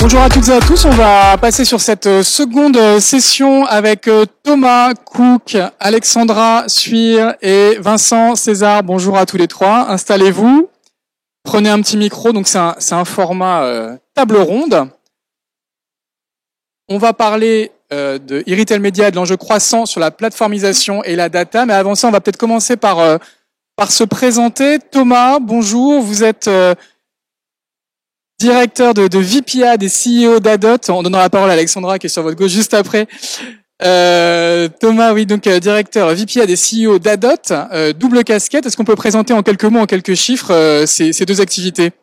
Bonjour à toutes et à tous, on va passer sur cette seconde session avec Thomas Cook, Alexandra Suire et Vincent César. Bonjour à tous les trois, installez-vous, prenez un petit micro, donc c'est un format table ronde. On va parler de e-retail média et de l'enjeu croissant sur la plateformisation et la data, mais avant ça on va peut-être commencer par se présenter. Thomas, bonjour, vous êtes directeur de VPA des CEO d'Adot. On donnera la parole à Alexandra qui est sur votre gauche juste après. Thomas, oui, donc directeur VPA des CEO d'Adot, double casquette. Est-ce qu'on peut présenter en quelques mots, en quelques chiffres ces deux activités?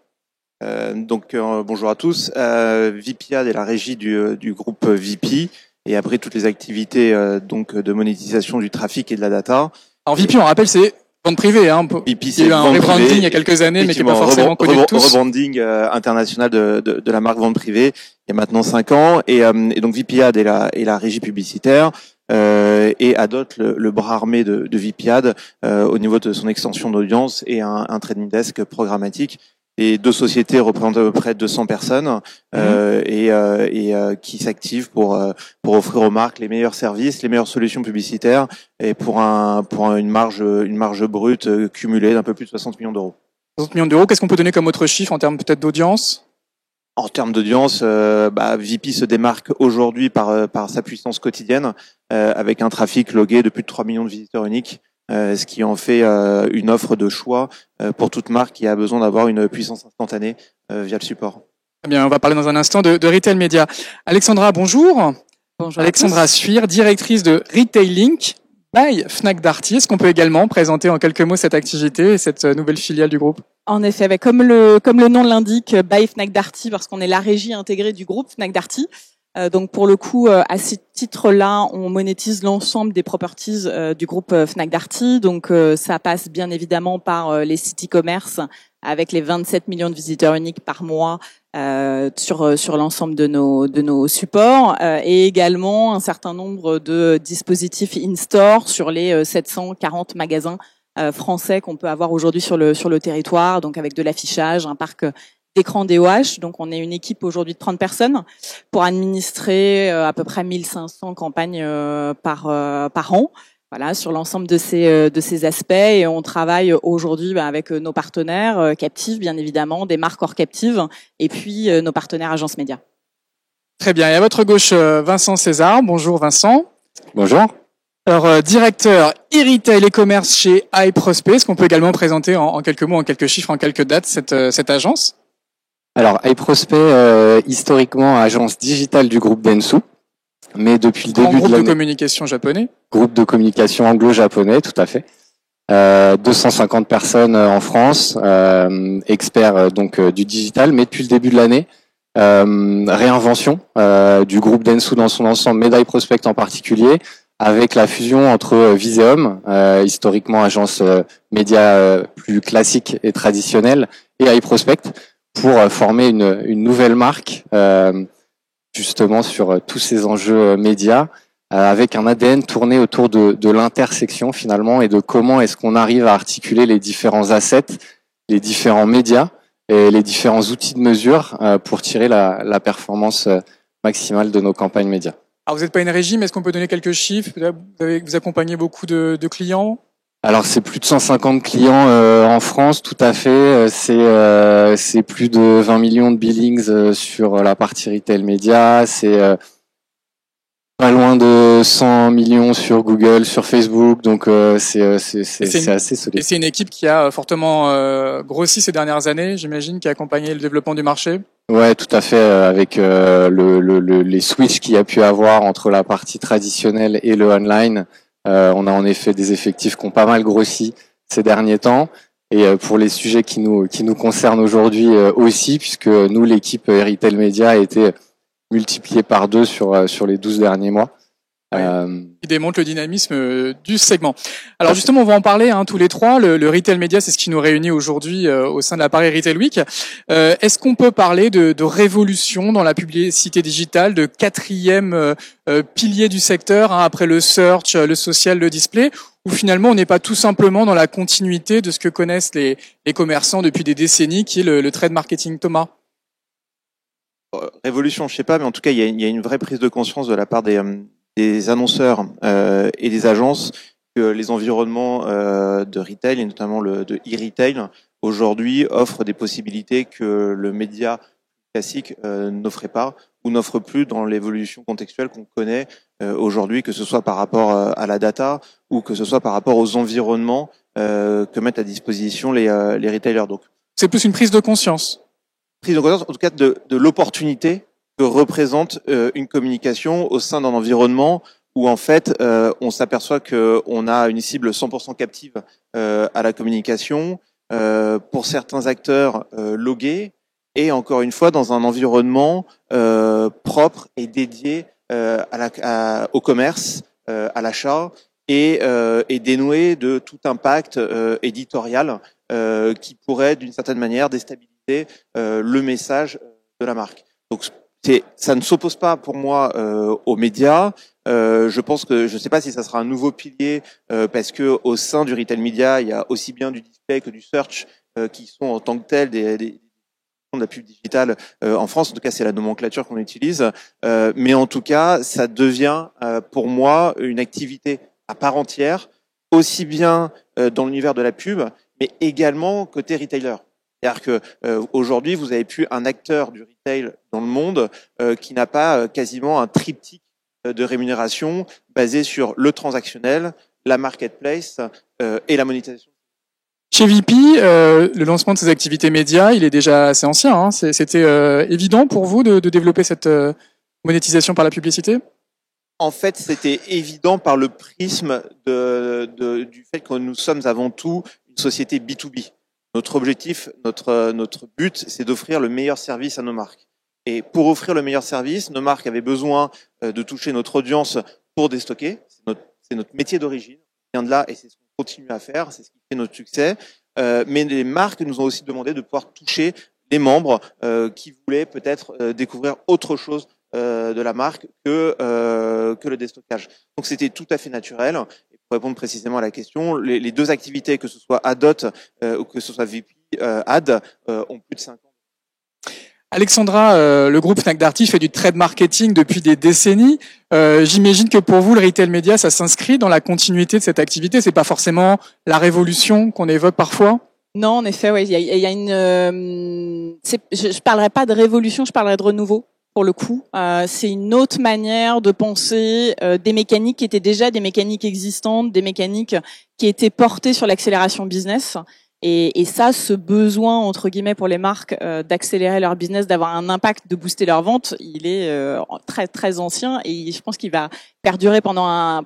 Bonjour à tous. VPA est la régie du groupe VP et après toutes les activités de monétisation du trafic et de la data. Alors VP, on rappelle, c'est vente privée, hein. VP, il y a eu un rebranding il y a quelques années, mais qui n'est pas forcément connu de tous. Rebranding international de la marque vente privée il y a maintenant 5 ans. Et donc VPAD est la régie publicitaire et Adot le bras armé de VPAD au niveau de son extension d'audience et un trading desk programmatique. Les deux sociétés représentent à peu près 200 personnes qui s'activent pour offrir aux marques les meilleurs services, les meilleures solutions publicitaires et pour une marge brute cumulée d'un peu plus de 60 millions d'euros. 60 millions d'euros, qu'est-ce qu'on peut donner comme autre chiffre en termes peut-être d'audience? En termes d'audience, VP se démarque aujourd'hui par sa puissance quotidienne avec un trafic logué de plus de 3 millions de visiteurs uniques. Ce qui en fait une offre de choix pour toute marque qui a besoin d'avoir une puissance instantanée via le support. Très bien, on va parler dans un instant de Retail Media. Alexandra, bonjour. Bonjour. Alexandra Suire, directrice de Retail Link by Fnac Darty. Est-ce qu'on peut également présenter en quelques mots cette activité et cette nouvelle filiale du groupe? En effet, comme le nom l'indique, by Fnac Darty, parce qu'on est la régie intégrée du groupe Fnac Darty. Donc pour le coup, à ce titre-là, on monétise l'ensemble des properties du groupe Fnac Darty. Donc ça passe bien évidemment par les sites e-commerce avec les 27 millions de visiteurs uniques par mois sur l'ensemble de nos supports et également un certain nombre de dispositifs in-store sur les 740 magasins français qu'on peut avoir aujourd'hui sur le territoire. Donc avec de l'affichage, un parc d'écran DOH, donc on est une équipe aujourd'hui de 30 personnes pour administrer à peu près 1500 campagnes par an, voilà, sur l'ensemble de ces aspects. Et on travaille aujourd'hui avec nos partenaires captifs, bien évidemment, des marques hors captives, et puis nos partenaires agences médias. Très bien. Et à votre gauche, Vincent César. Bonjour Vincent. Bonjour. Alors, directeur e-retail et commerce chez iProspect. Est-ce qu'on peut également présenter en quelques mots, en quelques chiffres, en quelques dates cette agence? Alors, iProspect, historiquement, agence digitale du groupe Dentsu, mais depuis le début de l'année... Groupe de communication japonais. Groupe de communication anglo-japonais, tout à fait. 250 personnes en France, experts du digital, mais depuis le début de l'année, réinvention du groupe Dentsu dans son ensemble, mais d'iProspect en particulier, avec la fusion entre Viseum, historiquement agence média plus classique et traditionnelle, et iProspect, pour former une nouvelle marque justement sur tous ces enjeux médias avec un ADN tourné autour de l'intersection finalement et de comment est-ce qu'on arrive à articuler les différents assets, les différents médias et les différents outils de mesure pour tirer la performance maximale de nos campagnes médias. Alors vous n'êtes pas une régie, mais est-ce qu'on peut donner quelques chiffres? Vous accompagnez beaucoup de clients? Alors c'est plus de 150 clients en France, tout à fait. C'est plus de 20 millions de billings sur la partie retail média. C'est pas loin de 100 millions sur Google, sur Facebook. Donc c'est assez solide. Et c'est une équipe qui a fortement grossi ces dernières années, j'imagine, qui a accompagné le développement du marché. Ouais, tout à fait. Avec les switches qu'il y a pu avoir entre la partie traditionnelle et le online. On a en effet des effectifs qui ont pas mal grossi ces derniers temps et pour les sujets qui nous concernent aujourd'hui aussi, puisque nous, l'équipe Retail Media a été multipliée par 2 sur les 12 derniers mois. Qui démontre le dynamisme du segment. Alors justement, on va en parler tous les trois. Le Retail Media, c'est ce qui nous réunit aujourd'hui au sein de la Paris Retail Week. Est-ce qu'on peut parler de révolution dans la publicité digitale, de quatrième pilier du secteur, après le search, le social, le display, ou finalement on n'est pas tout simplement dans la continuité de ce que connaissent les commerçants depuis des décennies, qui est le trade marketing? Thomas? révolution, je sais pas, mais en tout cas, il y a une vraie prise de conscience de la part des annonceurs et des agences que les environnements de retail, et notamment de e-retail, aujourd'hui offrent des possibilités que le média classique n'offrait pas ou n'offre plus dans l'évolution contextuelle qu'on connaît aujourd'hui, que ce soit par rapport à la data ou que ce soit par rapport aux environnements que mettent à disposition les retailers. Donc, c'est plus une prise de conscience. Prise de conscience, en tout cas, de l'opportunité que représente une communication au sein d'un environnement où en fait on s'aperçoit qu'on a une cible 100% captive à la communication, pour certains acteurs logués, et encore une fois dans un environnement propre et dédié au commerce, à l'achat, et dénoué de tout impact éditorial qui pourrait d'une certaine manière déstabiliser le message de la marque. Donc ça ne s'oppose pas pour moi aux médias. Je pense que je ne sais pas si ça sera un nouveau pilier parce que au sein du retail media, il y a aussi bien du display que du search qui sont en tant que tels de la pub digitale en France. En tout cas, c'est la nomenclature qu'on utilise. Mais en tout cas, ça devient pour moi une activité à part entière, aussi bien dans l'univers de la pub, mais également côté retailer. C'est-à-dire que aujourd'hui, vous avez plus un acteur du retail dans le monde qui n'a pas quasiment un triptyque de rémunération basé sur le transactionnel, la marketplace et la monétisation. Chez VP, le lancement de ces activités médias, il est déjà assez ancien. Hein. C'était évident pour vous de développer cette monétisation par la publicité ? En fait, c'était évident par le prisme du fait que nous sommes avant tout une société B2B. Notre objectif, notre but, c'est d'offrir le meilleur service à nos marques. Et pour offrir le meilleur service, nos marques avaient besoin de toucher notre audience pour déstocker. C'est notre métier d'origine. On vient de là et c'est ce qu'on continue à faire. C'est ce qui fait notre succès. Mais les marques nous ont aussi demandé de pouvoir toucher les membres qui voulaient peut-être découvrir autre chose de la marque que le déstockage. Donc c'était tout à fait naturel. Et pour répondre précisément à la question, les deux activités, que ce soit Adot ou que ce soit VP Ad, ont plus de 5 ans. Alexandra, le groupe Fnac Darty fait du trade marketing depuis des décennies. J'imagine que pour vous, le retail média, ça s'inscrit dans la continuité de cette activité. C'est pas forcément la révolution qu'on évoque parfois. Non, en effet, ouais, il y a une. Je parlerai pas de révolution, je parlerai de renouveau. Pour le coup, c'est une autre manière de penser des mécaniques qui étaient déjà des mécaniques existantes, des mécaniques qui étaient portées sur l'accélération business. Et ça, ce besoin entre guillemets pour les marques d'accélérer leur business, d'avoir un impact, de booster leurs ventes, il est très très ancien et je pense qu'il va perdurer pendant un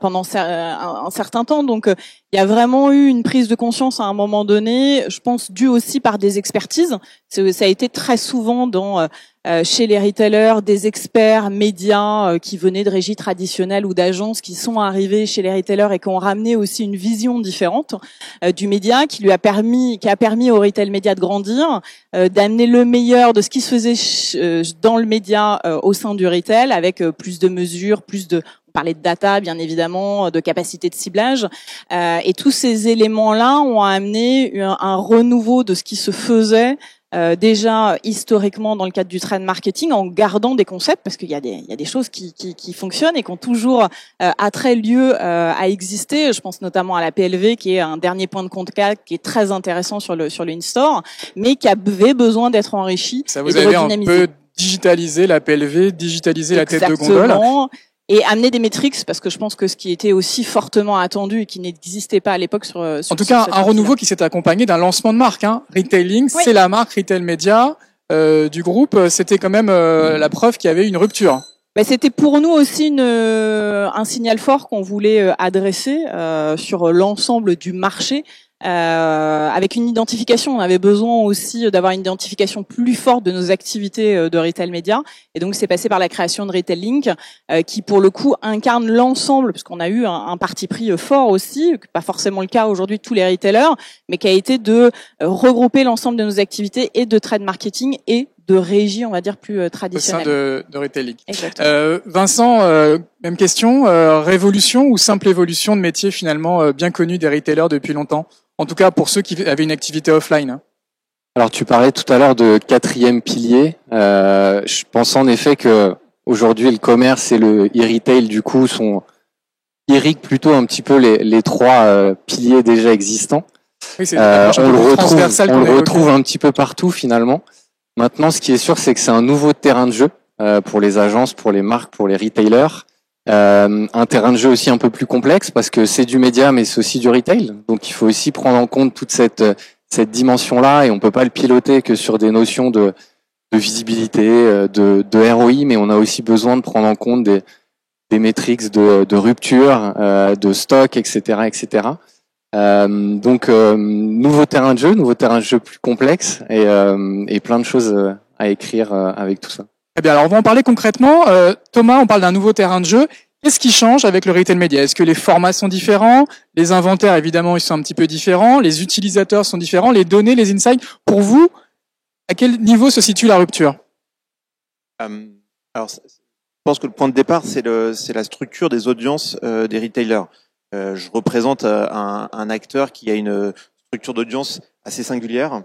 certain temps. Donc il y a vraiment eu une prise de conscience à un moment donné, je pense due aussi par des expertises. Ça a été très souvent chez les retailers, des experts médias qui venaient de régies traditionnelles ou d'agences qui sont arrivés chez les retailers et qui ont ramené aussi une vision différente du média qui a permis au retail média de grandir, d'amener le meilleur de ce qui se faisait dans le média au sein du retail avec plus de mesures, on parlait de data, bien évidemment, de capacité de ciblage. Et tous ces éléments-là ont amené un renouveau de ce qui se faisait déjà historiquement dans le cadre du trade marketing, en gardant des concepts, parce qu'il y a des choses qui fonctionnent et qui ont toujours attrait lieu à exister. Je pense notamment à la PLV, qui est un dernier point de contact qui est très intéressant sur le in-store, mais qui avait besoin d'être enrichi. Ça vous avez un peu digitalisé la PLV, digitalisé la tête de gondole. Et amener des métriques, parce que je pense que ce qui était aussi fortement attendu et qui n'existait pas à l'époque sur en tout cas, un renouveau qui s'est accompagné d'un lancement de marque. Hein. Retailing, oui. C'est la marque Retail Media du groupe. C'était quand même la preuve qu'il y avait une rupture. C'était pour nous aussi un signal fort qu'on voulait adresser sur l'ensemble du marché. Avec une identification, on avait besoin aussi d'avoir une identification plus forte de nos activités de retail média, et donc c'est passé par la création de Retail Link, qui pour le coup incarne l'ensemble, parce qu'on a eu un parti pris fort aussi, pas forcément le cas aujourd'hui de tous les retailers, mais qui a été de regrouper l'ensemble de nos activités et de trade marketing et de régie, on va dire, plus traditionnelle. Au sein de Retail Link. Vincent, même question, révolution ou simple évolution de métier finalement bien connu des retailers depuis longtemps? En tout cas, pour ceux qui avaient une activité offline. Alors tu parlais tout à l'heure de quatrième pilier. Je pense en effet que aujourd'hui le commerce et le e-retail du coup irriguent plutôt un petit peu les trois piliers déjà existants. Oui, c'est on le retrouve un petit peu partout finalement. Maintenant, ce qui est sûr, c'est que c'est un nouveau terrain de jeu pour les agences, pour les marques, pour les retailers. Un terrain de jeu aussi un peu plus complexe parce que c'est du média, mais c'est aussi du retail. Donc, il faut aussi prendre en compte toute cette dimension-là et on peut pas le piloter que sur des notions de visibilité, de ROI, mais on a aussi besoin de prendre en compte des métriques de rupture, de stock, etc., etc. Donc nouveau terrain de jeu plus complexe et plein de choses à écrire avec tout ça. Eh bien, alors on va en parler concrètement. Thomas, on parle d'un nouveau terrain de jeu. Qu'est-ce qui change avec le retail média? Est-ce que les formats sont différents? Les inventaires, évidemment, ils sont un petit peu différents. Les utilisateurs sont différents. Les données, les insights. Pour vous, à quel niveau se situe la rupture? Alors, je pense que le point de départ, c'est la structure des audiences des retailers. Je représente un acteur qui a une structure d'audience assez singulière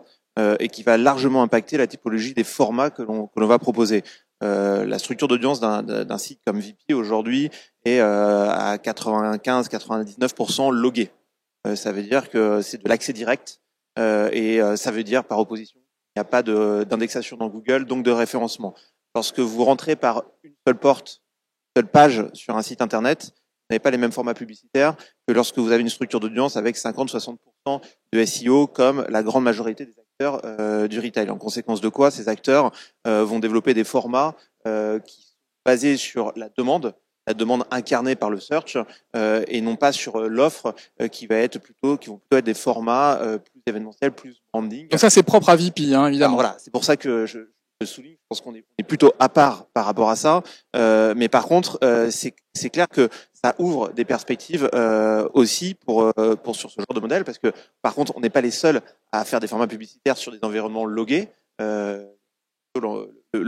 et qui va largement impacter la typologie des formats que l'on va proposer. La structure d'audience d'un site comme VP aujourd'hui est à 95-99% logué. Ça veut dire que c'est de l'accès direct et ça veut dire par opposition il n'y a pas d'indexation dans Google, donc de référencement. Lorsque vous rentrez par une seule porte, une seule page sur un site internet, vous n'avez pas les mêmes formats publicitaires que lorsque vous avez une structure d'audience avec 50-60% de SEO comme la grande majorité des acteurs du retail. En conséquence de quoi, ces acteurs vont développer des formats qui sont basés sur la demande incarnée par le search et non pas sur l'offre qui vont plutôt être des formats plus événementiels, plus branding. Donc ça, c'est propre à VP, hein, évidemment. Alors voilà, c'est pour ça que je souligne, je pense qu'on est plutôt à part par rapport à ça, mais par contre, c'est clair que ça ouvre des perspectives aussi pour sur ce genre de modèle, parce que par contre, on n'est pas les seuls à faire des formats publicitaires sur des environnements logués, le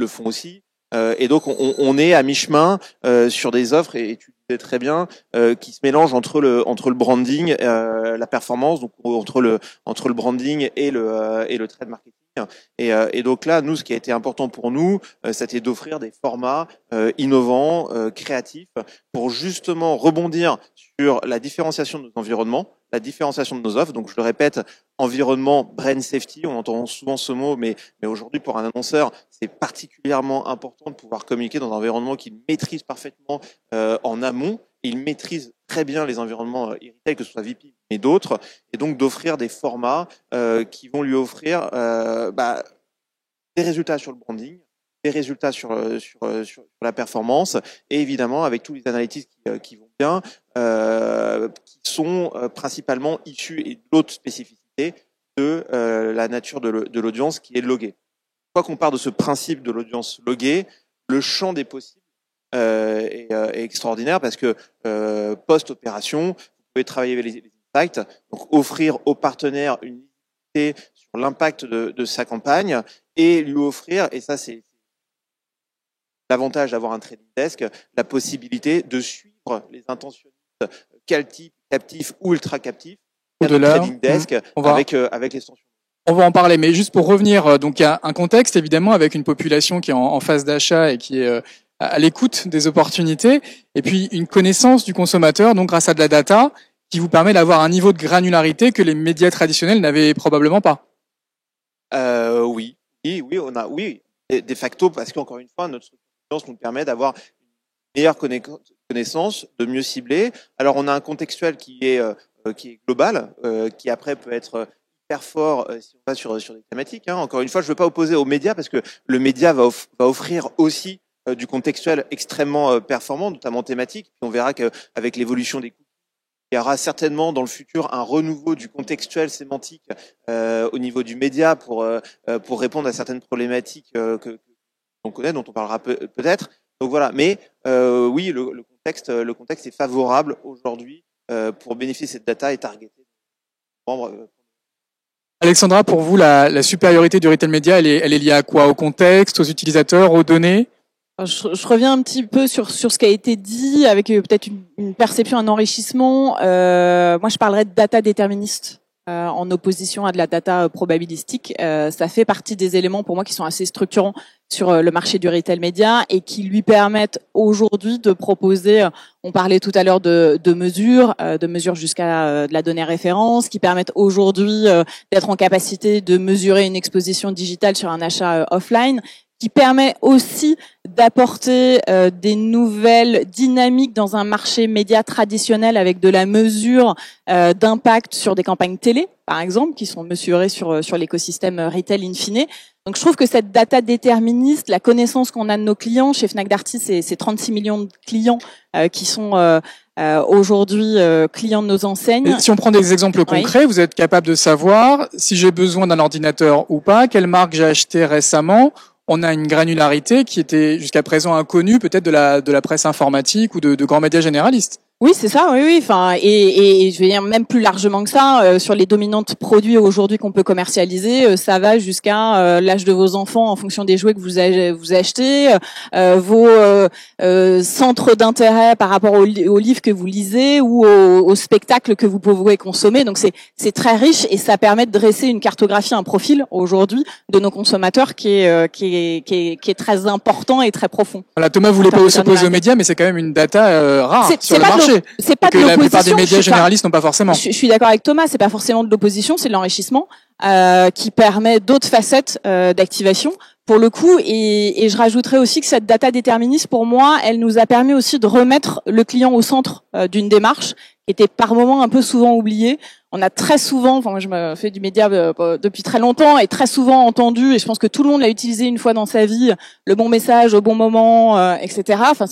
font aussi, et donc on est à mi-chemin sur des offres, et tu disais très bien, qui se mélangent entre le branding, la performance, donc entre le branding et le trade marketing. Et donc là, nous, ce qui a été important pour nous, c'était d'offrir des formats innovants, créatifs, pour justement rebondir sur la différenciation de nos environnements, la différenciation de nos offres. Donc, je le répète, environnement, brand safety, on entend souvent ce mot, mais aujourd'hui, pour un annonceur, c'est particulièrement important de pouvoir communiquer dans un environnement qu'il maîtrise parfaitement en amont. Il maîtrise très bien les environnements e-retail, que ce soit VP mais d'autres, et donc d'offrir des formats qui vont lui offrir des résultats sur le branding, des résultats sur la performance, et évidemment avec tous les analytics qui vont bien, qui sont principalement issus, et d'autres spécificités, de la nature de l'audience qui est loguée. Quoi qu'on part de ce principe de l'audience loguée, le champ des possibles est extraordinaire, parce que post-opération, vous pouvez travailler avec les insights, donc offrir au partenaire une visibilité sur l'impact de sa campagne, et lui offrir, et ça c'est l'avantage d'avoir un trading desk, la possibilité de suivre les intentionnistes captifs ou ultra captifs, trading desk avec l'extension. On va en parler, mais juste pour revenir, donc il y a un contexte évidemment avec une population qui est en phase d'achat et qui est à l'écoute des opportunités, et puis une connaissance du consommateur, donc grâce à de la data, qui vous permet d'avoir un niveau de granularité que les médias traditionnels n'avaient probablement pas. Oui, on a, de facto, parce qu'encore une fois, notre structure nous permet d'avoir une meilleure connaissance, de mieux cibler. Alors, on a un contextuel qui est global, qui après peut être hyper fort si on va sur des thématiques. Hein. Encore une fois, je ne veux pas opposer aux médias, parce que le média va offrir aussi du contextuel extrêmement performant, notamment thématique. Puis on verra qu'avec l'évolution des coûts, il y aura certainement dans le futur un renouveau du contextuel sémantique au niveau du média pour répondre à certaines problématiques que l'on connaît, dont on parlera peut-être. Donc voilà. Mais oui, le contexte est favorable aujourd'hui pour bénéficier de cette data et targeter. Alexandra, pour vous, la supériorité du retail média, elle est liée à quoi? Au contexte, aux utilisateurs, aux données? Je reviens un petit peu sur ce qui a été dit, avec peut-être une perception, un enrichissement. Moi, je parlerais de data déterministe. en opposition à de la data probabilistique. Ça fait partie des éléments pour moi qui sont assez structurants sur le marché du retail média et qui lui permettent aujourd'hui de proposer, on parlait tout à l'heure de mesures jusqu'à de la donnée référence, qui permettent aujourd'hui d'être en capacité de mesurer une exposition digitale sur un achat offline, qui permet aussi d'apporter des nouvelles dynamiques dans un marché média traditionnel avec de la mesure d'impact sur des campagnes télé, par exemple, qui sont mesurées sur l'écosystème retail in fine. Donc je trouve que cette data déterministe, la connaissance qu'on a de nos clients, chez Fnac Darty, c'est 36 millions de clients qui sont aujourd'hui clients de nos enseignes. Et si on prend des exemples concrets, vous êtes capable de savoir si j'ai besoin d'un ordinateur ou pas, quelle marque j'ai acheté récemment. On a une granularité qui était jusqu'à présent inconnue, peut-être de la presse informatique ou de grands médias généralistes. Oui, c'est ça, oui. Enfin, et je vais dire même plus largement que ça, sur les dominantes produits aujourd'hui qu'on peut commercialiser, ça va jusqu'à l'âge de vos enfants en fonction des jouets que vous achetez, vos centres d'intérêt par rapport aux livres que vous lisez ou aux spectacles que vous pouvez consommer. Donc c'est très riche et ça permet de dresser une cartographie, un profil aujourd'hui de nos consommateurs qui est très important et très profond. Voilà, Thomas voulait pas s'opposer aux médias, mais c'est quand même une data rare sur le marché. C'est pas que de l'opposition. La plupart des médias généralistes n'ont pas forcément. Je suis d'accord avec Thomas, c'est pas forcément de l'opposition, c'est de l'enrichissement qui permet d'autres facettes d'activation. Pour le coup, et je rajouterais aussi que cette data déterministe, pour moi, elle nous a permis aussi de remettre le client au centre d'une démarche qui était par moments un peu souvent oubliée. On a très souvent, enfin moi je me fais du média depuis très longtemps et très souvent entendu, et je pense que tout le monde l'a utilisé une fois dans sa vie, le bon message au bon moment, etc. Enfin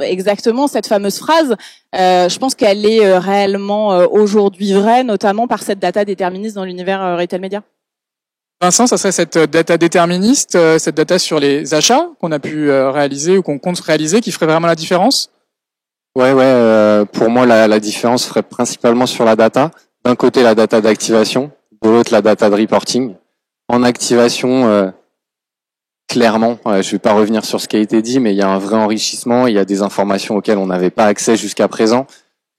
exactement cette fameuse phrase. Je pense qu'elle est réellement aujourd'hui vraie, notamment par cette data déterministe dans l'univers retail média. Vincent, ça serait cette data déterministe, cette data sur les achats qu'on a pu réaliser ou qu'on compte réaliser, qui ferait vraiment la différence? Ouais. Pour moi, la différence ferait principalement sur la data. D'un côté, la data d'activation, de l'autre, la data de reporting. En activation, clairement, je vais pas revenir sur ce qui a été dit, mais il y a un vrai enrichissement. Il y a des informations auxquelles on n'avait pas accès jusqu'à présent,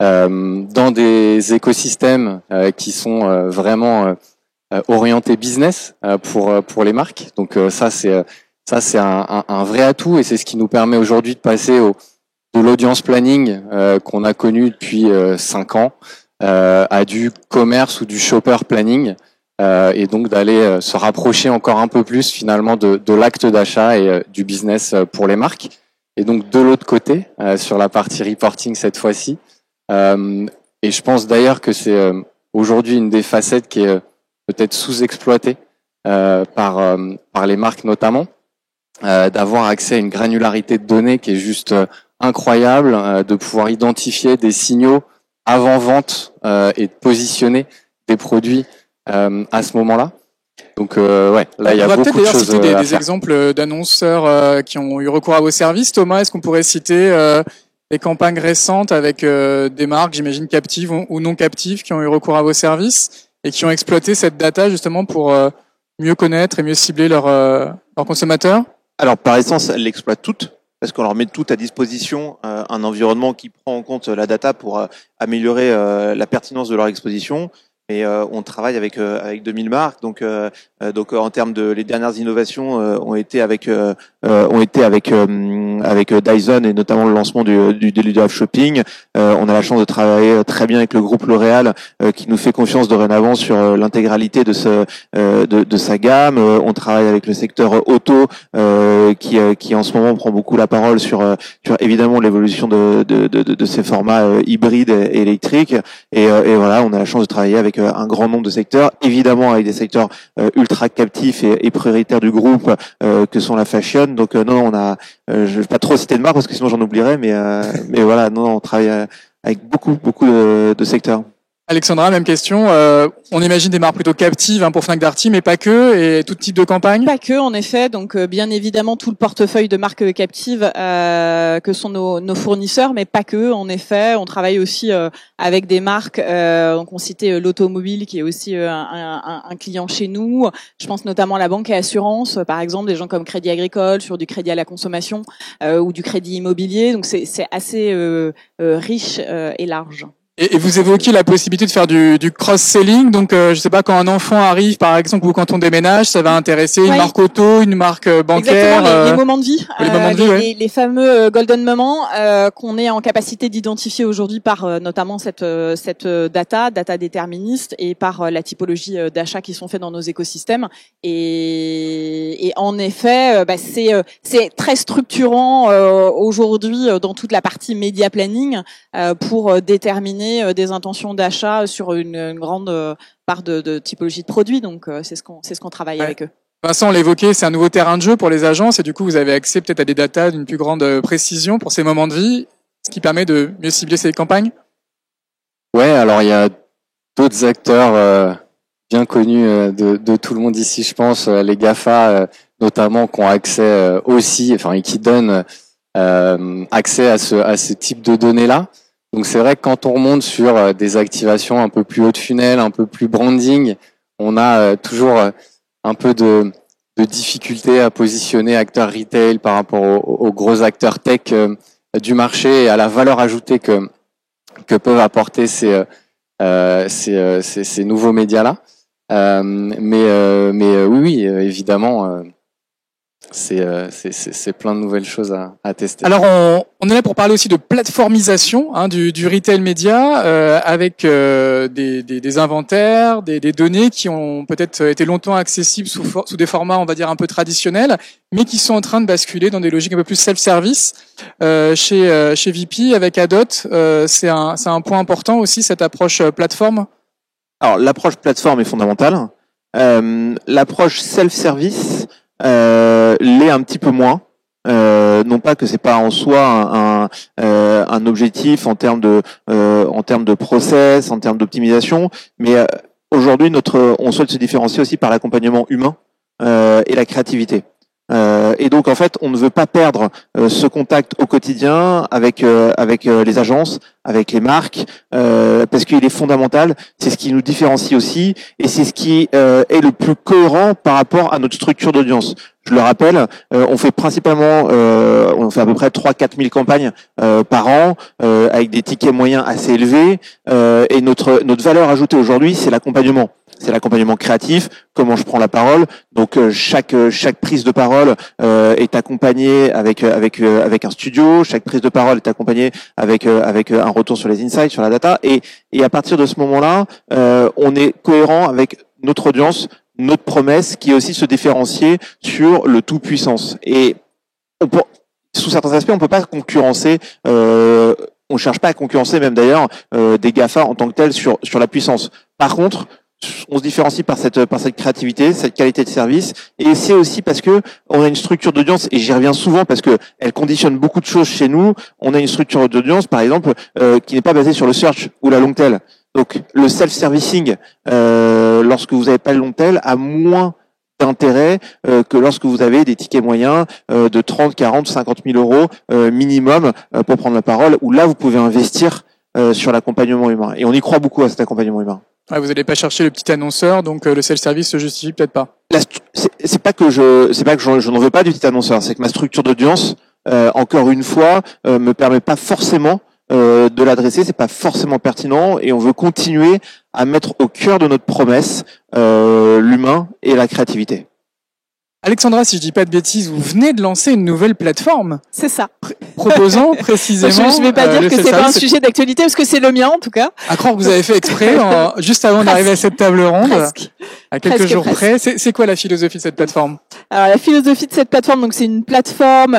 dans des écosystèmes qui sont vraiment orientés business pour les marques. Donc ça c'est un vrai atout et c'est ce qui nous permet aujourd'hui de passer de l'audience planning qu'on a connu depuis 5 ans à du commerce ou du shopper planning et donc d'aller se rapprocher encore un peu plus finalement de l'acte d'achat et du business pour les marques. Et donc de l'autre côté, sur la partie reporting cette fois-ci, et je pense d'ailleurs que c'est aujourd'hui une des facettes qui est peut-être sous-exploitée par les marques notamment, d'avoir accès à une granularité de données qui est juste incroyable, de pouvoir identifier des signaux avant vente et de positionner des produits à ce moment-là. Donc là il y a beaucoup de choses à faire. On va peut-être d'ailleurs citer des exemples d'annonceurs qui ont eu recours à vos services. Thomas, est-ce qu'on pourrait citer des campagnes récentes avec des marques, j'imagine captives ou non captives, qui ont eu recours à vos services et qui ont exploité cette data justement pour mieux connaître et mieux cibler leurs consommateurs? Alors par essence, elles l'exploitent toutes, parce qu'on leur met tout à disposition, un environnement qui prend en compte la data pour améliorer la pertinence de leur exposition. Et on travaille avec 2000 marques, donc en termes de les dernières innovations ont été avec Dyson et notamment le lancement du Daily Drive Shopping. On a la chance de travailler très bien avec le groupe L'Oréal qui nous fait confiance dorénavant sur l'intégralité de sa gamme. On travaille avec le secteur auto qui en ce moment prend beaucoup la parole sur évidemment l'évolution de ces formats hybrides et électriques. Et voilà, on a la chance de travailler avec un grand nombre de secteurs, évidemment avec des secteurs ultra captifs et prioritaires du groupe que sont la fashion. Donc non, on a, je vais pas trop citer de marque parce que sinon j'en oublierais, mais voilà, non, on travaille avec beaucoup de secteurs. Alexandra, même question. On imagine des marques plutôt captives pour Fnac Darty, mais pas que, et tout type de campagne. Pas que, en effet. Donc, bien évidemment, tout le portefeuille de marques captives que sont nos fournisseurs, mais pas que. En effet, on travaille aussi avec des marques. Donc, on citait l'automobile, qui est aussi un client chez nous. Je pense notamment à la banque et assurance, par exemple, des gens comme Crédit Agricole sur du crédit à la consommation ou du crédit immobilier. Donc, c'est assez riche et large. Et vous évoquez la possibilité de faire du cross-selling. Donc, je sais pas, quand un enfant arrive, par exemple, ou quand on déménage, ça va intéresser une marque auto, une marque bancaire. Exactement, les moments de vie. Les moments de vie, les fameux golden moments qu'on est en capacité d'identifier aujourd'hui par notamment cette data déterministe et par la typologie d'achats qui sont faits dans nos écosystèmes. Et en effet, c'est très structurant aujourd'hui dans toute la partie média planning pour déterminer des intentions d'achat sur une grande part de typologie de produits. Donc c'est ce qu'on travaille avec eux. Vincent, on l'évoquait, c'est un nouveau terrain de jeu pour les agences et du coup vous avez accès peut-être à des datas d'une plus grande précision pour ces moments de vie, ce qui permet de mieux cibler ces campagnes. Ouais, alors il y a d'autres acteurs bien connus de tout le monde ici, je pense, les GAFA notamment, qui ont accès aussi, et qui donnent accès à ce type de données-là. Donc c'est vrai que quand on remonte sur des activations un peu plus haut de funnel, un peu plus branding, on a toujours un peu de difficulté à positionner acteurs retail par rapport aux gros acteurs tech du marché et à la valeur ajoutée que peuvent apporter ces nouveaux médias-là. Mais oui, évidemment. C'est plein de nouvelles choses à tester. Alors on est là pour parler aussi de plateformisation du retail média avec des inventaires, des données qui ont peut-être été longtemps accessibles sous des formats on va dire un peu traditionnels, mais qui sont en train de basculer dans des logiques un peu plus self-service. Chez VP avec Adot, c'est un point important aussi cette approche plateforme. Alors l'approche plateforme est fondamentale. L'approche self-service l'est un petit peu moins. Non pas que c'est pas en soi un objectif en termes de process, en termes d'optimisation, mais aujourd'hui on souhaite se différencier aussi par l'accompagnement humain et la créativité. Et donc en fait, on ne veut pas perdre ce contact au quotidien avec les agences, avec les marques, parce qu'il est fondamental. C'est ce qui nous différencie aussi, et c'est ce qui est le plus cohérent par rapport à notre structure d'audience. Je le rappelle, on fait à peu près 3-4 000 campagnes par an, avec des tickets moyens assez élevés, et notre valeur ajoutée aujourd'hui, c'est l'accompagnement. C'est l'accompagnement créatif, comment je prends la parole. Donc chaque prise de parole est accompagnée avec un studio. Chaque prise de parole est accompagnée avec un retour sur les insights, sur la data. Et à partir de ce moment-là, on est cohérent avec notre audience, notre promesse, qui est aussi se différencier sur le tout puissance. Et sous certains aspects, on peut pas concurrencer. On cherche pas à concurrencer même d'ailleurs des GAFA en tant que tels sur la puissance. Par contre, on se différencie par cette créativité, cette qualité de service, et c'est aussi parce que on a une structure d'audience, et j'y reviens souvent parce que elle conditionne beaucoup de choses chez nous. On a une structure d'audience, par exemple, qui n'est pas basée sur le search ou la long tail. Donc le self-servicing, lorsque vous n'avez pas le long tail, a moins d'intérêt que lorsque vous avez des tickets moyens de 30, 40, 50 000 euros minimum pour prendre la parole, où là vous pouvez investir sur l'accompagnement humain. Et on y croit beaucoup à cet accompagnement humain. Ouais, vous n'allez pas chercher le petit annonceur, donc le self-service se justifie peut-être pas. C'est pas que je n'en veux pas du petit annonceur, c'est que ma structure d'audience, encore une fois, me permet pas forcément de l'adresser, c'est pas forcément pertinent, et on veut continuer à mettre au cœur de notre promesse l'humain et la créativité. Alexandra, si je dis pas de bêtises, vous venez de lancer une nouvelle plateforme. C'est ça. Proposant précisément. Je vais pas dire que c'est pas un sujet d'actualité, parce que c'est le mien en tout cas. À croire que vous avez fait exprès juste avant d'arriver à cette table ronde. Presque. À quelques jours près. C'est quoi la philosophie de cette plateforme? Alors la philosophie de cette plateforme, donc c'est une plateforme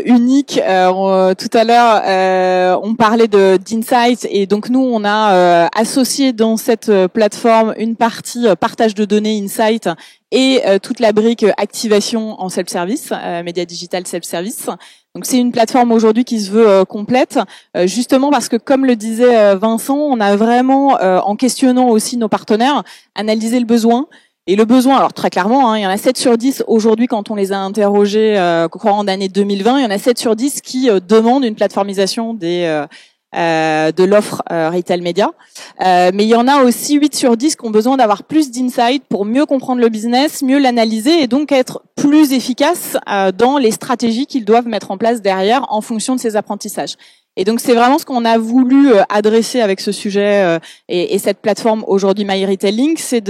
unique. Tout à l'heure, on parlait d'insights, et donc nous on a associé dans cette plateforme une partie partage de données insight et toute la brique activation en self-service, média digital self-service. Donc c'est une plateforme aujourd'hui qui se veut complète, justement parce que, comme le disait Vincent, on a vraiment, en questionnant aussi nos partenaires, analysé le besoin. Et le besoin, alors très clairement, il y en a 7 sur 10 aujourd'hui quand on les a interrogés au courant d'année 2020, il y en a 7 sur 10 qui demandent une plateformisation de l'offre retail média. Mais il y en a aussi 8 sur 10 qui ont besoin d'avoir plus d'insight pour mieux comprendre le business, mieux l'analyser et donc être plus efficaces dans les stratégies qu'ils doivent mettre en place derrière en fonction de ces apprentissages. Et donc c'est vraiment ce qu'on a voulu adresser avec ce sujet et cette plateforme aujourd'hui MyRetailLink, c'est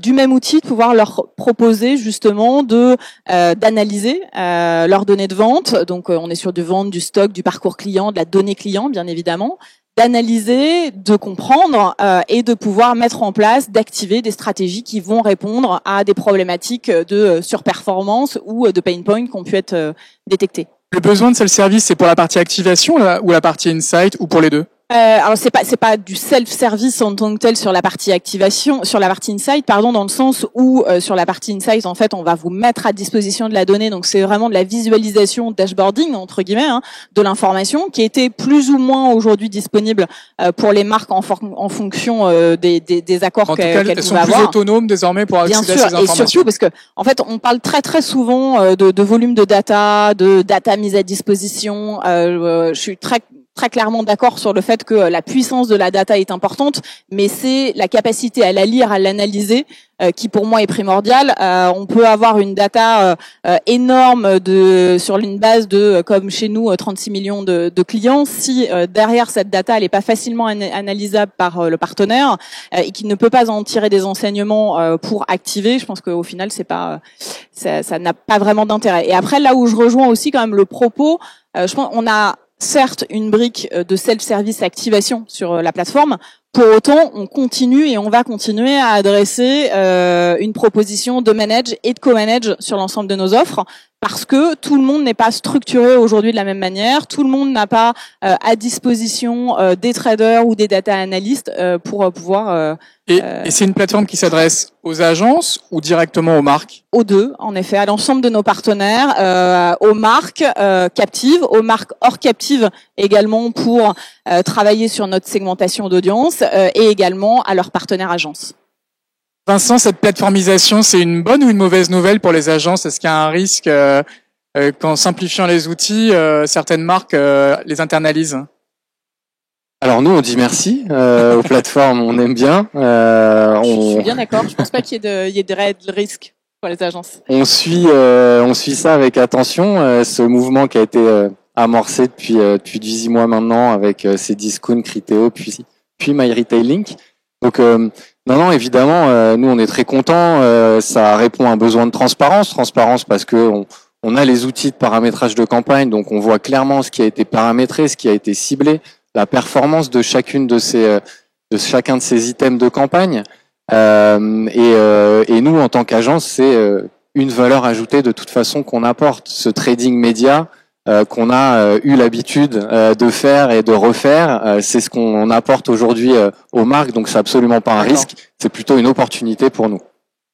du même outil de pouvoir leur proposer justement d'analyser leurs données de vente. Donc on est sur du vente, du stock, du parcours client, de la donnée client bien évidemment, d'analyser, de comprendre et de pouvoir mettre en place, d'activer des stratégies qui vont répondre à des problématiques de surperformance ou de pain points qui ont pu être détectés. Le besoin de self-service, c'est pour la partie activation ou la partie insight ou pour les deux? Alors c'est pas du self-service en tant que tel sur la partie activation, sur la partie insight, pardon, dans le sens où sur la partie insight, en fait, on va vous mettre à disposition de la donnée. Donc c'est vraiment de la visualisation, dashboarding entre guillemets, de l'information qui était plus ou moins aujourd'hui disponible pour les marques en fonction des accords qu'elles pouvaient avoir. Elles sont plus autonomes désormais pour accéder à ces informations. Bien sûr, et surtout parce que en fait, on parle très souvent de volume de data mise à disposition. Je suis très clairement d'accord sur le fait que la puissance de la data est importante, mais c'est la capacité à la lire, à l'analyser, qui pour moi est primordiale. On peut avoir une data énorme sur une base de, comme chez nous, 36 millions de clients. Si derrière cette data, elle n'est pas facilement analysable par le partenaire et qu'il ne peut pas en tirer des enseignements pour activer, je pense qu'au final, ça n'a pas vraiment d'intérêt. Et après, là où je rejoins aussi quand même le propos, je pense on a certes une brique de self-service activation sur la plateforme. Pour autant, on continue et on va continuer à adresser une proposition de manage et de co-manage sur l'ensemble de nos offres parce que tout le monde n'est pas structuré aujourd'hui de la même manière. Tout le monde n'a pas à disposition des traders ou des data analystes pour pouvoir... Et c'est une plateforme qui s'adresse aux agences ou directement aux marques? Aux deux, en effet, à l'ensemble de nos partenaires, aux marques captives, aux marques hors captives également pour travailler sur notre segmentation d'audience et également à leurs partenaires agences. Vincent, cette plateformisation, c'est une bonne ou une mauvaise nouvelle pour les agences? Est-ce qu'il y a un risque qu'en simplifiant les outils, certaines marques les internalisent? Alors nous, on dit merci aux plateformes, on aime bien. Je suis bien d'accord. Je pense pas qu'il y ait de réels risques pour les agences. On suit ça avec attention. Ce mouvement qui a été amorcé depuis 18 mois maintenant avec ces discounts, Criteo, puis MyRetailLink. Donc non, évidemment, nous on est très contents. Ça répond à un besoin de transparence parce que on a les outils de paramétrage de campagne, donc on voit clairement ce qui a été paramétré, ce qui a été ciblé, la performance de chacun de ces items de campagne. Et nous, en tant qu'agence, c'est une valeur ajoutée de toute façon qu'on apporte. Ce trading média qu'on a eu l'habitude de faire et de refaire, c'est ce qu'on apporte aujourd'hui aux marques. Donc, c'est absolument pas un risque, c'est plutôt une opportunité pour nous.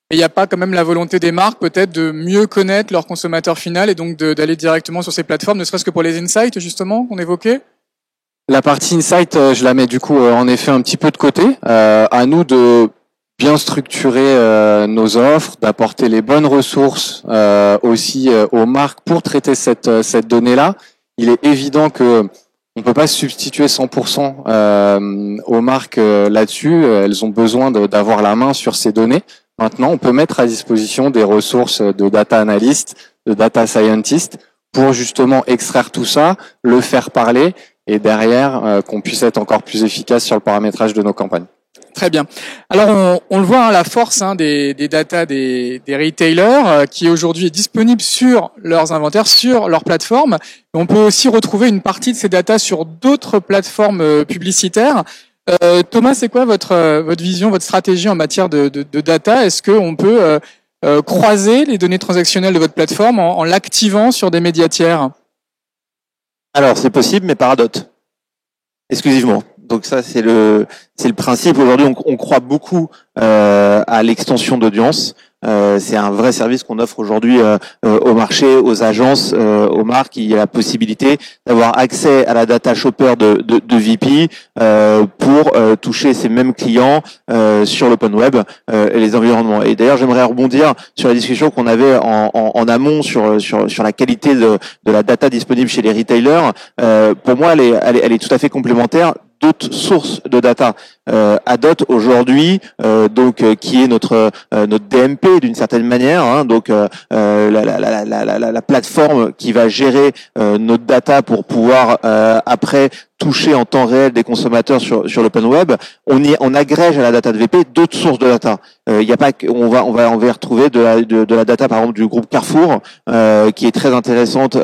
Et il n'y a pas quand même la volonté des marques peut-être de mieux connaître leur consommateur final et donc d'aller directement sur ces plateformes, ne serait-ce que pour les insights justement qu'on évoquait? La partie insight, je la mets du coup en effet un petit peu de côté. À nous de bien structurer nos offres, d'apporter les bonnes ressources aussi aux marques pour traiter cette donnée-là. Il est évident que on peut pas se substituer 100% aux marques là-dessus. Elles ont besoin d'avoir la main sur ces données. Maintenant, on peut mettre à disposition des ressources de data analystes, de data scientists pour justement extraire tout ça, le faire parler et derrière qu'on puisse être encore plus efficace sur le paramétrage de nos campagnes. Très bien. Alors on le voit, la force des data des retailers qui aujourd'hui est disponible sur leurs inventaires, sur leur plateforme. On peut aussi retrouver une partie de ces data sur d'autres plateformes publicitaires. Thomas, c'est quoi votre vision, votre stratégie en matière de data? Est-ce qu'on peut croiser les données transactionnelles de votre plateforme en l'activant sur des médias tiers? Alors c'est possible, mais par dot, exclusivement. Donc ça c'est le principe. Aujourd'hui on croit beaucoup à l'extension d'audience. C'est un vrai service qu'on offre aujourd'hui au marché, aux agences, aux marques. Il y a la possibilité d'avoir accès à la data shopper de VP pour toucher ces mêmes clients sur l'open web et les environnements. Et d'ailleurs, j'aimerais rebondir sur la discussion qu'on avait en amont sur la qualité de la data disponible chez les retailers. Pour moi, elle est tout à fait complémentaire d'autres sources de data. Adot aujourd'hui, qui est notre DMP d'une certaine manière, hein, donc la plateforme qui va gérer notre data pour pouvoir après toucher en temps réel des consommateurs sur l'open web. On agrège à la data de VP d'autres sources de data. Il y a pas, on va y retrouver de la data par exemple du groupe Carrefour qui est très intéressante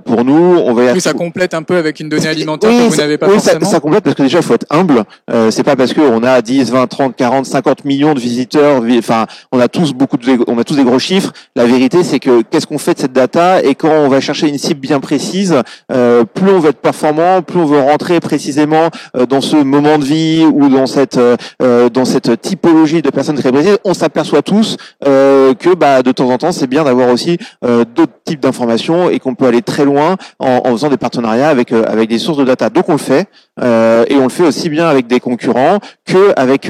pour nous. Oui, ça complète un peu avec une donnée alimentaire que vous n'avez pas forcément. Ça complète parce que déjà il faut être humble. C'est pas parce que on a 10, 20, 30, 40, 50 millions de visiteurs. Enfin, on a tous des gros chiffres. La vérité, c'est que qu'est-ce qu'on fait de cette data, et quand on va chercher une cible bien précise, plus on veut être performant, plus on veut rentrer précisément dans ce moment de vie ou dans cette typologie de personnes très précises, on s'aperçoit tous que de temps en temps c'est bien d'avoir aussi d'autres types d'informations et qu'on peut aller très loin en faisant des partenariats avec des sources de data. Donc on le fait et on le fait aussi bien avec des concurrents que avec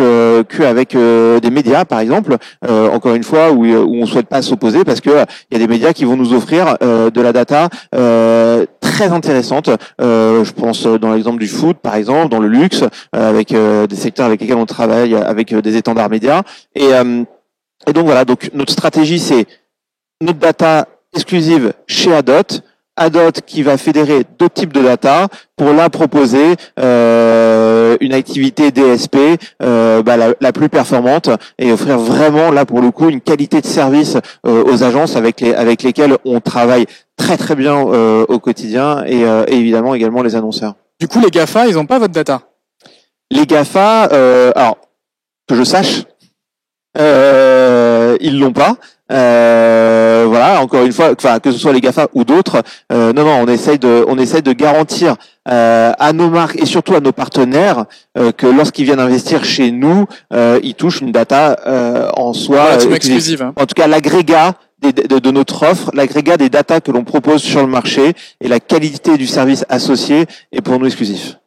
des médias par exemple. Encore une fois où on souhaite pas s'opposer parce que il y a des médias qui vont nous offrir de la data très intéressante. Je pense dans l'exemple du food par exemple, dans le luxe, avec des secteurs avec lesquels on travaille avec des étendards médias et donc voilà, donc notre stratégie c'est notre data exclusive chez Adot qui va fédérer d'autres types de data pour là proposer une activité DSP la plus performante et offrir vraiment là pour le coup une qualité de service aux agences avec lesquelles on travaille très très bien au quotidien et évidemment également les annonceurs. Du coup, les GAFA, ils n'ont pas votre data? Les GAFA, alors que je sache, ils l'ont pas. Voilà, encore une fois, enfin que ce soit les GAFA ou d'autres, non, on essaye de garantir à nos marques et surtout à nos partenaires que lorsqu'ils viennent investir chez nous, ils touchent une data en soi exclusive. Hein. En tout cas, l'agrégat de notre offre, l'agrégat des datas que l'on propose sur le marché et la qualité du service associé est pour nous exclusif.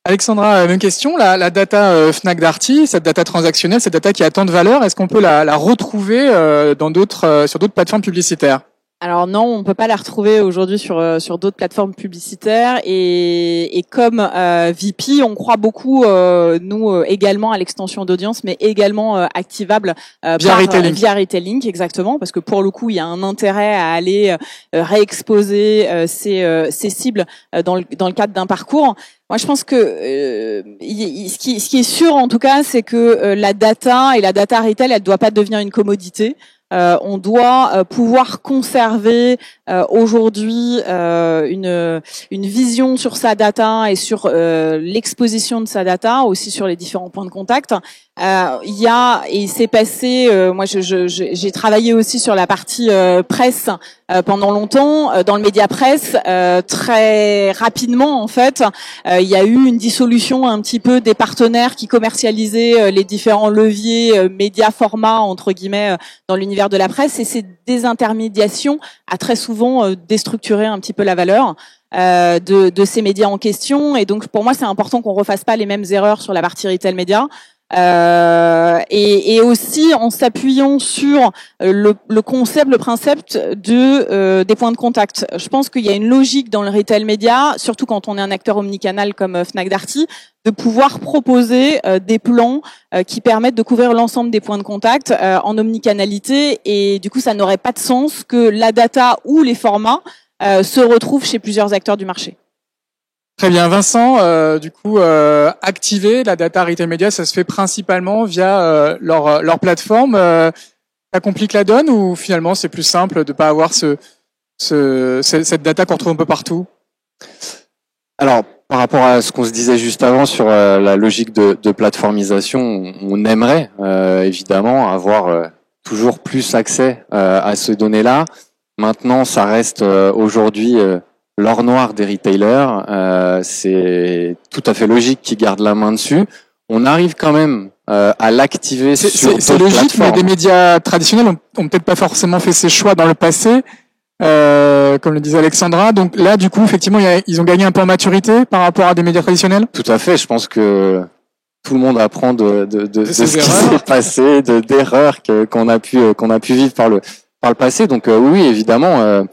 Alexandra, même question. La data Fnac Darty, cette data transactionnelle, cette data qui a tant de valeur, est-ce qu'on peut la retrouver sur d'autres plateformes publicitaires? Alors non, on peut pas la retrouver aujourd'hui sur d'autres plateformes publicitaires et comme VP, on croit beaucoup nous également à l'extension d'audience, mais également activable via retailing. Via retailing, exactement, parce que pour le coup, il y a un intérêt à aller réexposer ces cibles dans le cadre d'un parcours. Moi, je pense que ce qui est sûr en tout cas, c'est que la data et la data retail, elle doit pas devenir une commodité. On doit pouvoir conserver aujourd'hui une vision sur sa data et sur l'exposition de sa data, aussi sur les différents points de contact. Il s'est passé, moi j'ai travaillé aussi sur la partie presse pendant longtemps, dans le média presse, très rapidement en fait, il y a eu une dissolution un petit peu des partenaires qui commercialisaient les différents leviers médias formats entre guillemets dans l'univers de la presse, et cette désintermédiation a très souvent déstructuré un petit peu la valeur de ces médias en question, et donc pour moi c'est important qu'on refasse pas les mêmes erreurs sur la partie retail média. Et aussi en s'appuyant sur le concept, le principe des points de contact. Je pense qu'il y a une logique dans le retail média, surtout quand on est un acteur omnicanal comme Fnac Darty, de pouvoir proposer des plans qui permettent de couvrir l'ensemble des points de contact en omnicanalité, et du coup ça n'aurait pas de sens que la data ou les formats se retrouvent chez plusieurs acteurs du marché. Très bien, Vincent. Activer la data retail media, ça se fait principalement via leur plateforme. Ça complique la donne, ou finalement c'est plus simple de pas avoir cette data qu'on retrouve un peu partout? Alors, par rapport à ce qu'on se disait juste avant sur la logique de plateformisation, on aimerait évidemment avoir toujours plus accès à ces données-là. Maintenant, ça reste aujourd'hui l'or noir des retailers, c'est tout à fait logique qu'ils gardent la main dessus. On arrive quand même à l'activer sur d'autres plateformes. C'est logique, mais des médias traditionnels ont peut-être pas forcément fait ces choix dans le passé, comme le disait Alexandra. Donc là, du coup, effectivement, ils ont gagné un peu en maturité par rapport à des médias traditionnels. Tout à fait. Je pense que tout le monde apprend de ce qui s'est passé, d'erreurs qu'on a pu vivre par le passé. Donc oui, évidemment.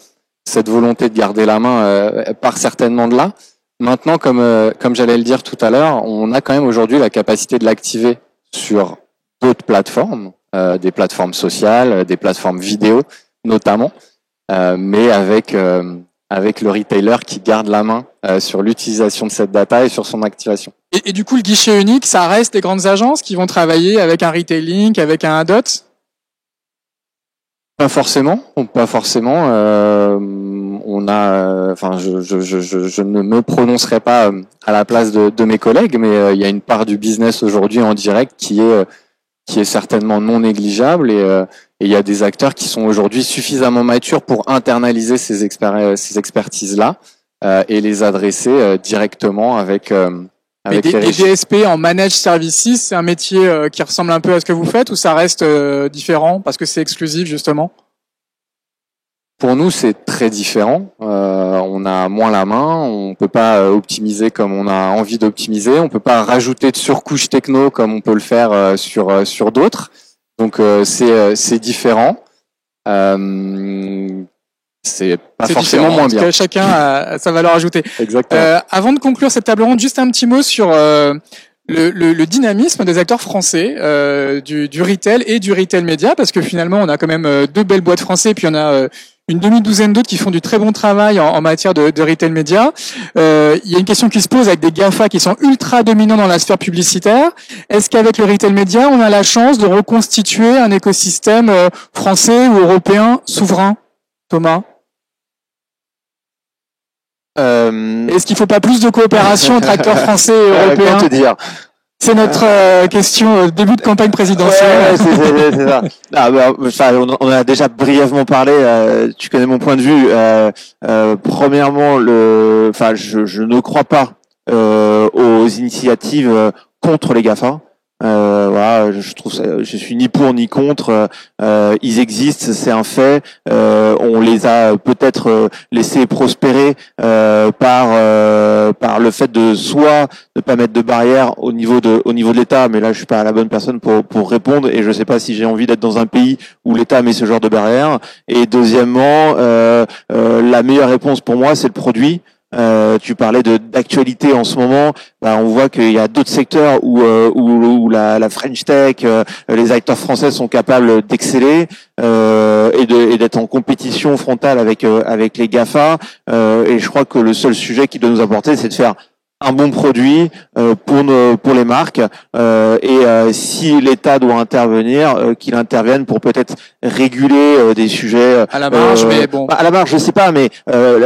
Cette volonté de garder la main part certainement de là. Maintenant, comme j'allais le dire tout à l'heure, on a quand même aujourd'hui la capacité de l'activer sur d'autres plateformes, des plateformes sociales, des plateformes vidéo notamment, mais avec le retailer qui garde la main sur l'utilisation de cette data et sur son activation. Et du coup, le guichet unique, ça reste les grandes agences qui vont travailler avec un retailing, avec un Adot? Pas forcément. On a, enfin, je ne me prononcerai pas à la place de mes collègues, mais il y a une part du business aujourd'hui en direct qui est certainement non négligeable et il y a des acteurs qui sont aujourd'hui suffisamment matures pour internaliser ces expertises-là et les adresser directement avec Mais des DSP en Managed Services, c'est un métier qui ressemble un peu à ce que vous faites ou ça reste différent parce que c'est exclusif justement? Pour nous, c'est très différent. On a moins la main, on peut pas optimiser comme on a envie d'optimiser, on peut pas rajouter de surcouche techno comme on peut le faire sur d'autres. Donc c'est différent. C'est pas forcément moins bien. Chacun a sa valeur ajoutée. Exactement. Avant de conclure cette table ronde, juste un petit mot sur le dynamisme des acteurs français du retail et du retail média, parce que finalement on a quand même deux belles boîtes françaises, puis on a une demi-douzaine d'autres qui font du très bon travail en matière de retail média. Il y a une question qui se pose avec des GAFA qui sont ultra dominants dans la sphère publicitaire. Est-ce qu'avec le retail média, on a la chance de reconstituer un écosystème français ou européen souverain? Thomas? Est-ce qu'il ne faut pas plus de coopération entre acteurs français et européens? Comment te dire? C'est notre question début de campagne présidentielle. Ouais, c'est ça. Ah, bah, enfin, on en a déjà brièvement parlé. Tu connais mon point de vue. Premièrement, je ne crois pas aux initiatives contre les GAFA. Voilà, je trouve ça, je suis ni pour ni contre. Ils existent, c'est un fait. On les a peut-être laissés prospérer par le fait de soit ne pas mettre de barrière au niveau de l'État, mais là je suis pas la bonne personne pour répondre et je sais pas si j'ai envie d'être dans un pays où l'État met ce genre de barrière. Et deuxièmement, la meilleure réponse pour moi c'est le produit. Tu parlais d'actualité en ce moment. On voit qu'il y a d'autres secteurs où la French Tech, les acteurs français sont capables d'exceller et d'être en compétition frontale avec les GAFA. Et je crois que le seul sujet qui doit nous apporter, c'est de faire un bon produit pour les marques et si l'État doit intervenir, qu'il intervienne pour peut-être réguler des sujets à la marge, mais bon. À la marge, je sais pas, mais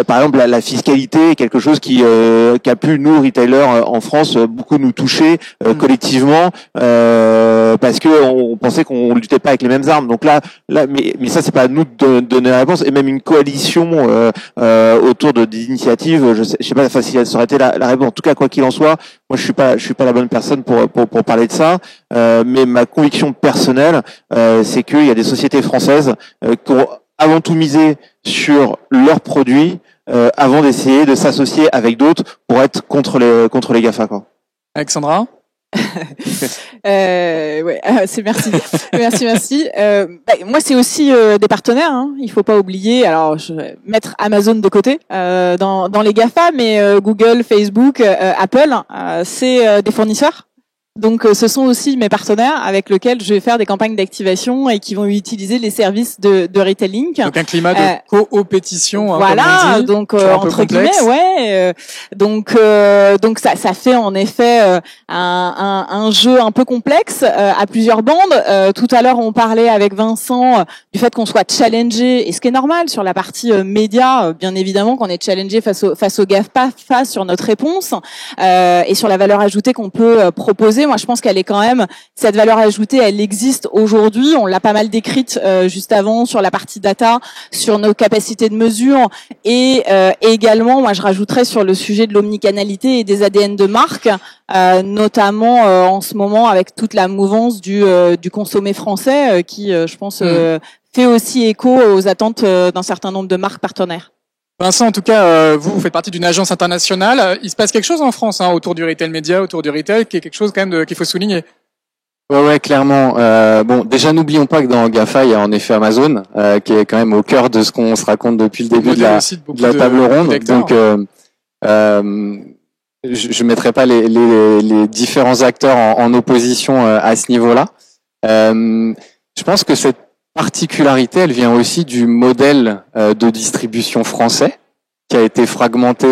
par exemple la fiscalité est quelque chose qui a pu nous retailers en France beaucoup nous toucher collectivement parce que on pensait qu'on luttait pas avec les mêmes armes. Donc là mais ça c'est pas à nous de donner la réponse et même une coalition autour d'initiatives, je sais pas si ça aurait été la réponse. En tout cas, quoi qu'il en soit, moi je suis pas la bonne personne pour parler de ça. Mais ma conviction personnelle, c'est qu'il y a des sociétés françaises qui ont avant tout misé sur leurs produits avant d'essayer de s'associer avec d'autres pour être contre les GAFA, quoi. Alexandra? Ouais, c'est merci. merci. Moi, c'est aussi des partenaires. Hein. Il faut pas oublier. Alors, je vais mettre Amazon de côté dans les GAFA, mais Google, Facebook, Apple, c'est des fournisseurs. Donc, ce sont aussi mes partenaires avec lesquels je vais faire des campagnes d'activation et qui vont utiliser les services de retailing. Donc, un climat de coopétition. Voilà, comme on dit, donc entre guillemets, ouais. Donc ça fait en effet un jeu un peu complexe à plusieurs bandes. Tout à l'heure, on parlait avec Vincent du fait qu'on soit challengé, et ce qui est normal sur la partie média, bien évidemment, qu'on est challengé face au GAFA sur notre réponse et sur la valeur ajoutée qu'on peut proposer. Moi, je pense qu'elle est quand même, cette valeur ajoutée, elle existe aujourd'hui. On l'a pas mal décrite juste avant sur la partie data, sur nos capacités de mesure et également, moi, je rajouterais sur le sujet de l'omnicanalité et des ADN de marque, notamment en ce moment avec toute la mouvance du consommé français qui, je pense, fait aussi écho aux attentes d'un certain nombre de marques partenaires. Vincent, en tout cas, vous faites partie d'une agence internationale. Il se passe quelque chose en France autour du retail média, autour du retail, qui est quelque chose quand même qu'il faut souligner. Ouais, clairement. Bon, déjà, n'oublions pas que dans GAFA, il y a en effet Amazon, qui est quand même au cœur de ce qu'on se raconte depuis le début de la table ronde. Donc, je mettrai pas les différents acteurs en opposition à ce niveau-là. Je pense que cette particularité, elle vient aussi du modèle de distribution français qui a été fragmenté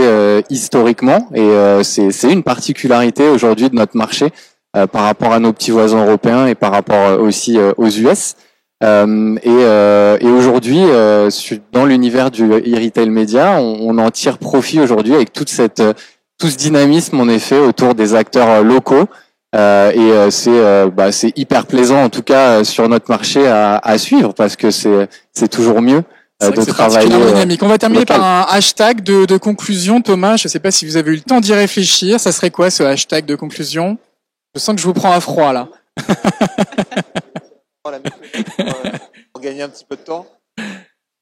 historiquement, et c'est une particularité aujourd'hui de notre marché par rapport à nos petits voisins européens et par rapport aussi aux US. Et aujourd'hui, dans l'univers du e-retail média, on en tire profit aujourd'hui avec tout ce dynamisme en effet autour des acteurs locaux. C'est hyper plaisant en tout cas sur notre marché à suivre, parce que c'est toujours mieux de travailler dynamique. On va terminer par un hashtag de conclusion. Thomas, je ne sais pas si vous avez eu le temps d'y réfléchir. Ça serait quoi ce hashtag de conclusion? Je sens que je vous prends à froid là. Pour gagner un petit peu de temps.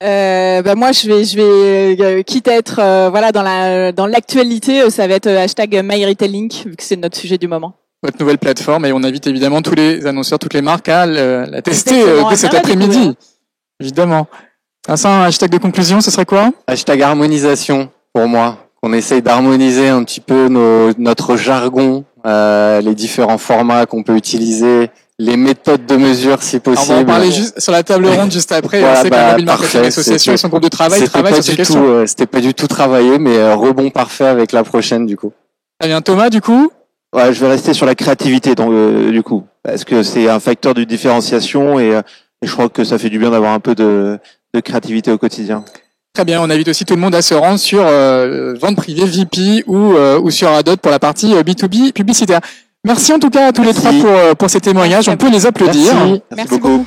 Moi je vais quitte à être voilà dans l'actualité, ça va être hashtag MyRetailLink, vu que c'est notre sujet du moment. Votre nouvelle plateforme, et on invite évidemment tous les annonceurs, toutes les marques à la tester dès cet après-midi. Évidemment. Un hashtag de conclusion, ce serait quoi? Hashtag harmonisation pour moi. On essaye d'harmoniser un petit peu notre jargon, les différents formats qu'on peut utiliser, les méthodes de mesure si possible. On va en parler juste sur la table ronde juste après. Voilà, on sait que la Mobile Marketing Association et son groupe de travail travaillent sur ces questions. C'était pas du tout travaillé, mais rebond parfait avec la prochaine du coup. Très bien, Thomas, du coup? Ouais, je vais rester sur la créativité du coup, parce que c'est un facteur de différenciation, et je crois que ça fait du bien d'avoir un peu de créativité au quotidien. Très bien, on invite aussi tout le monde à se rendre sur Vente Privée, VP ou sur Adot pour la partie B2B publicitaire. Merci en tout cas à tous les trois pour ces témoignages. On peut les applaudir. Merci beaucoup.